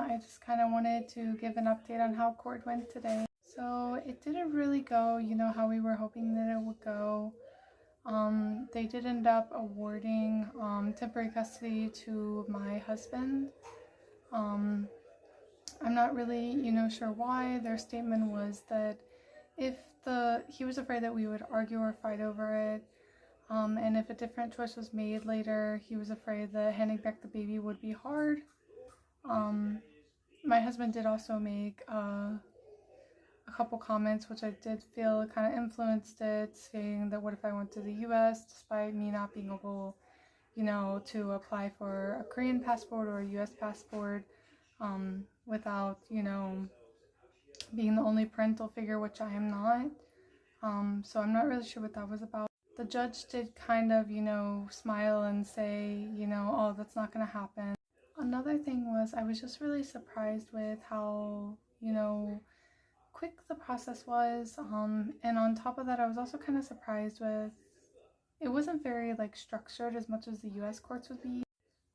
I just kind of wanted to give an update on how court went today. So it didn't really go, how we were hoping that it would go. They did end up awarding temporary custody to my husband. I'm not really, sure why. Their statement was that he was afraid that we would argue or fight over it. And if a different choice was made later, he was afraid that handing back the baby would be hard. My husband did also make a couple comments which I did feel kind of influenced it, saying that what if I went to the US despite me not being able, to apply for a Korean passport or a US passport without, being the only parental figure, which I am not. So I'm not really sure what that was about. The judge did kind of, smile and say, oh, that's not going to happen. Another thing was I was just really surprised with how, quick the process was. And on top of that, I was also kind of surprised with it wasn't very structured as much as the US courts would be.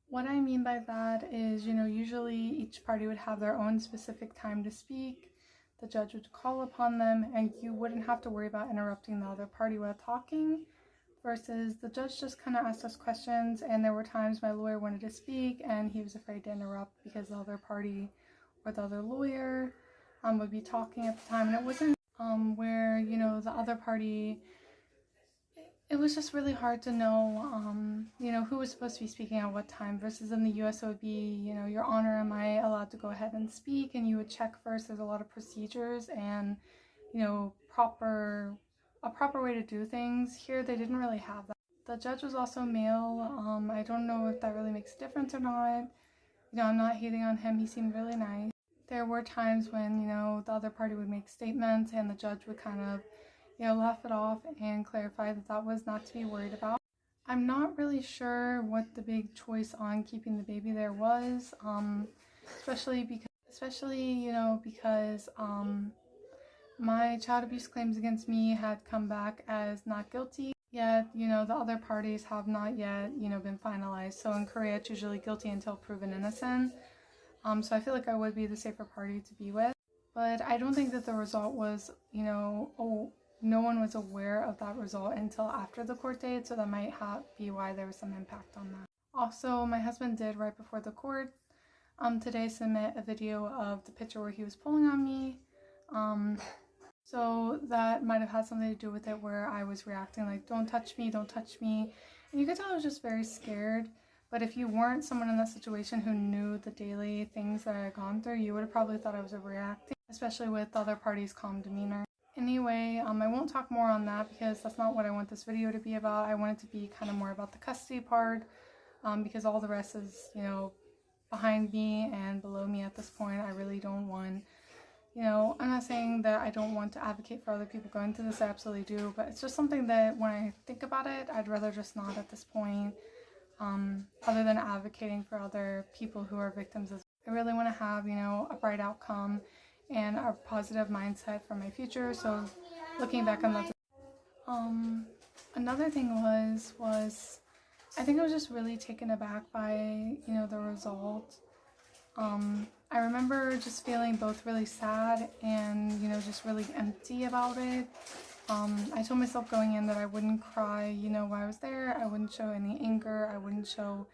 What I mean by that is, usually each party would have their own specific time to speak. The judge would call upon them and you wouldn't have to worry about interrupting the other party while talking, versus the judge just kind of asked us questions, and there were times my lawyer wanted to speak and he was afraid to interrupt because the other party or the other lawyer would be talking at the time, and it wasn't where, the other party, it was just really hard to know, who was supposed to be speaking at what time, versus in the US it would be, Your Honor, am I allowed to go ahead and speak? And you would check first. There's a lot of procedures and, a proper way to do things. Here they didn't really have that. The judge was also male. I don't know if that really makes a difference or not. I'm not hating on him. He seemed really nice. There were times when, the other party would make statements and the judge would kind of, laugh it off and clarify that that was not to be worried about. I'm not really sure what the big choice on keeping the baby there was, especially because my child abuse claims against me had come back as not guilty, yet, the other parties have not yet, been finalized. So in Korea, it's usually guilty until proven innocent. So I feel like I would be the safer party to be with. But I don't think that the result was, no one was aware of that result until after the court date. So that might be why there was some impact on that. Also, my husband did, right before the court today, submit a video of the picture where he was pulling on me. So that might have had something to do with it, where I was reacting like, don't touch me, don't touch me. And you could tell I was just very scared. But if you weren't someone in that situation who knew the daily things that I had gone through, you would have probably thought I was overreacting, especially with the other party's calm demeanor. Anyway, I won't talk more on that because that's not what I want this video to be about. I want it to be kind of more about the custody part, because all the rest is, behind me and below me at this point. I really don't want, I'm not saying that I don't want to advocate for other people going through this. I absolutely do, but it's just something that when I think about it, I'd rather just not at this point. Other than advocating for other people who are victims as well. I really want to have, a bright outcome and a positive mindset for my future. So looking back on that, another thing was I think I was just really taken aback by, the result. I remember just feeling both really sad and, just really empty about it. I told myself going in that I wouldn't cry, while I was there. I wouldn't show any anger. I wouldn't show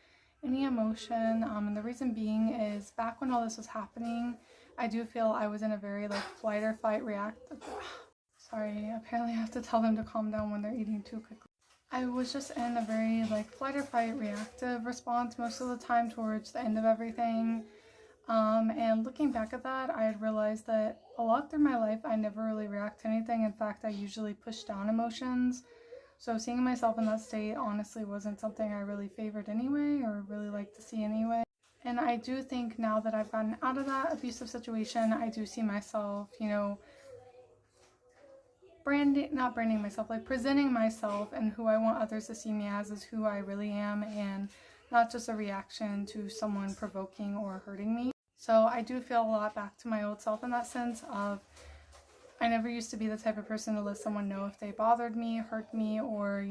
any emotion. And the reason being is back when all this was happening, I do feel I was in a very flight or fight Sorry, apparently I have to tell them to calm down when they're eating too quickly. I was just in a very flight or fight reactive response most of the time towards the end of everything. And looking back at that, I had realized that a lot through my life, I never really react to anything. In fact, I usually push down emotions. So seeing myself in that state honestly wasn't something I really favored anyway, or really liked to see anyway. And I do think now that I've gotten out of that abusive situation, I do see myself, presenting myself and who I want others to see me as is who I really am, and not just a reaction to someone provoking or hurting me. So I do feel a lot back to my old self in that sense of, I never used to be the type of person to let someone know if they bothered me, hurt me, or,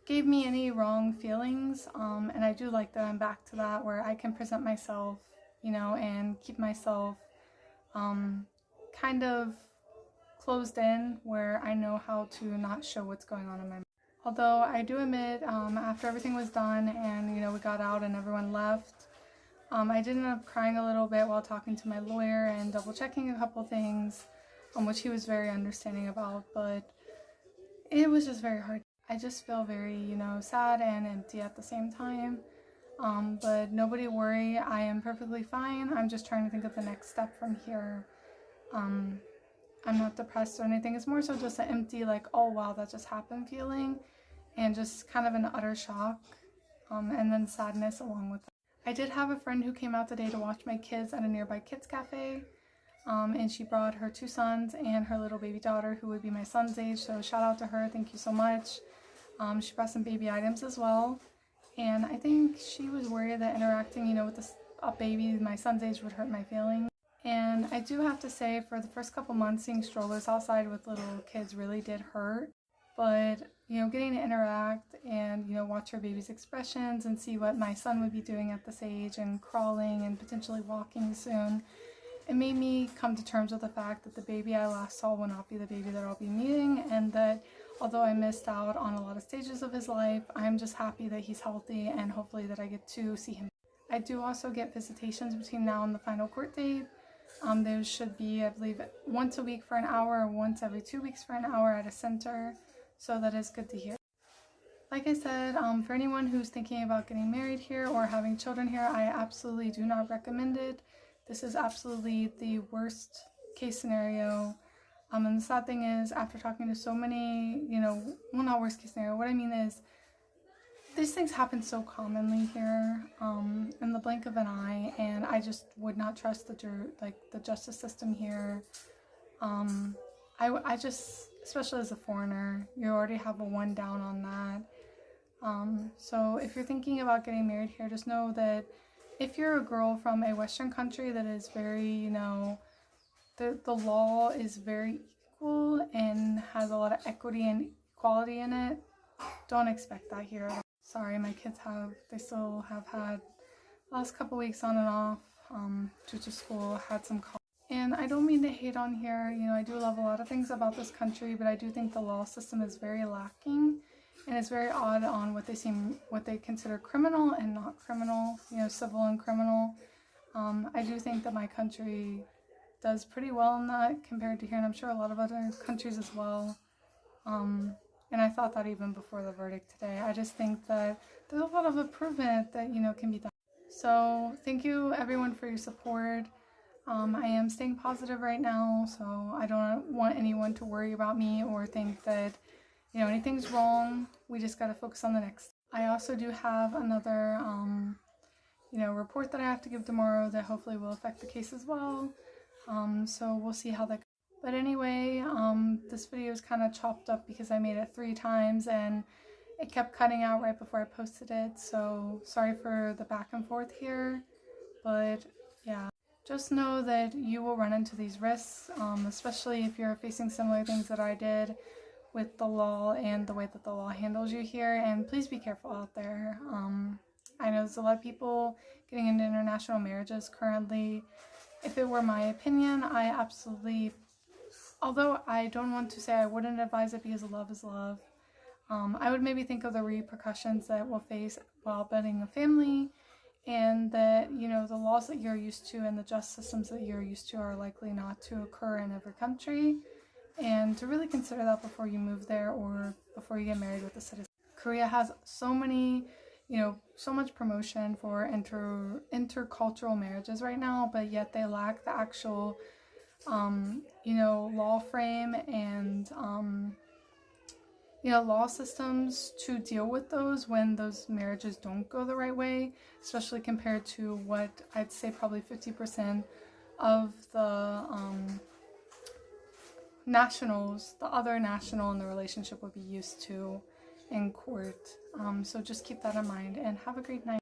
gave me any wrong feelings. And I do like that I'm back to that, where I can present myself, you know, and keep myself kind of closed in, where I know how to not show what's going on in my mind. Although I do admit, after everything was done and, you know, we got out and everyone left, I did end up crying a little bit while talking to my lawyer and double checking a couple things, which he was very understanding about, but it was just very hard. I just feel very, you know, sad and empty at the same time. But nobody worry, I am perfectly fine. I'm just trying to think of the next step from here. I'm not depressed or anything. It's more so just an empty, like, oh wow, that just happened feeling, and just kind of an utter shock, and then sadness along with that. I did have a friend who came out today to watch my kids at a nearby kids cafe, and she brought her 2 sons and her little baby daughter, who would be my son's age, so shout out to her, thank you so much. She brought some baby items as well, and I think she was worried that interacting, you know, with a baby my son's age would hurt my feelings. And I do have to say, for the first couple months, seeing strollers outside with little kids really did hurt. But, you know, getting to interact and, you know, watch her baby's expressions and see what my son would be doing at this age and crawling and potentially walking soon, it made me come to terms with the fact that the baby I last saw will not be the baby that I'll be meeting, and that although I missed out on a lot of stages of his life, I'm just happy that he's healthy and hopefully that I get to see him. I do also get visitations between now and the final court date. There should be, I believe, once a week for an hour or once every 2 weeks for an hour at a center, so that is good to hear. Like I said, for anyone who's thinking about getting married here or having children here, I absolutely do not recommend it. This is absolutely the worst case scenario. And the sad thing is, after talking to so many, you know, well, not worst case scenario, what I mean is, these things happen so commonly here, in the blink of an eye, and I just would not trust the justice system here. I just, especially as a foreigner, you already have a 1 down on that. So if you're thinking about getting married here, just know that if you're a girl from a Western country that is very, you know, the law is very equal and has a lot of equity and equality in it, don't expect that here at all. Sorry, my kids they still have had the last couple weeks on and off, due to school, had some calls. And I don't mean to hate on here, you know, I do love a lot of things about this country, but I do think the law system is very lacking, and it's very odd on what they consider criminal and not criminal, you know, civil and criminal. I do think that my country does pretty well in that compared to here, and I'm sure a lot of other countries as well. And I thought that even before the verdict today. I just think that there's a lot of improvement that, you know, can be done. So thank you everyone for your support. I am staying positive right now, so I don't want anyone to worry about me or think that, you know, anything's wrong. We just got to focus on the next. I also do have another, you know, report that I have to give tomorrow that hopefully will affect the case as well. So we'll see how that goes. But anyway, this video is kind of chopped up because I made it 3 times and it kept cutting out right before I posted it. So sorry for the back and forth here, but yeah. Just know that you will run into these risks, especially if you're facing similar things that I did with the law and the way that the law handles you here. And please be careful out there. I know there's a lot of people getting into international marriages currently. If it were my opinion, I absolutely, although I don't want to say I wouldn't advise it because love is love, I would maybe think of the repercussions that we'll face while building a family, and that, you know, the laws that you're used to and the justice systems that you're used to are likely not to occur in every country, and to really consider that before you move there or before you get married with a citizen. Korea has so many, you know, so much promotion for intercultural marriages right now, but yet they lack the actual, you know, law frame and, you know, law systems to deal with those when those marriages don't go the right way, especially compared to what I'd say probably 50% of the nationals, the other national in the relationship would be used to in court. So just keep that in mind and have a great night.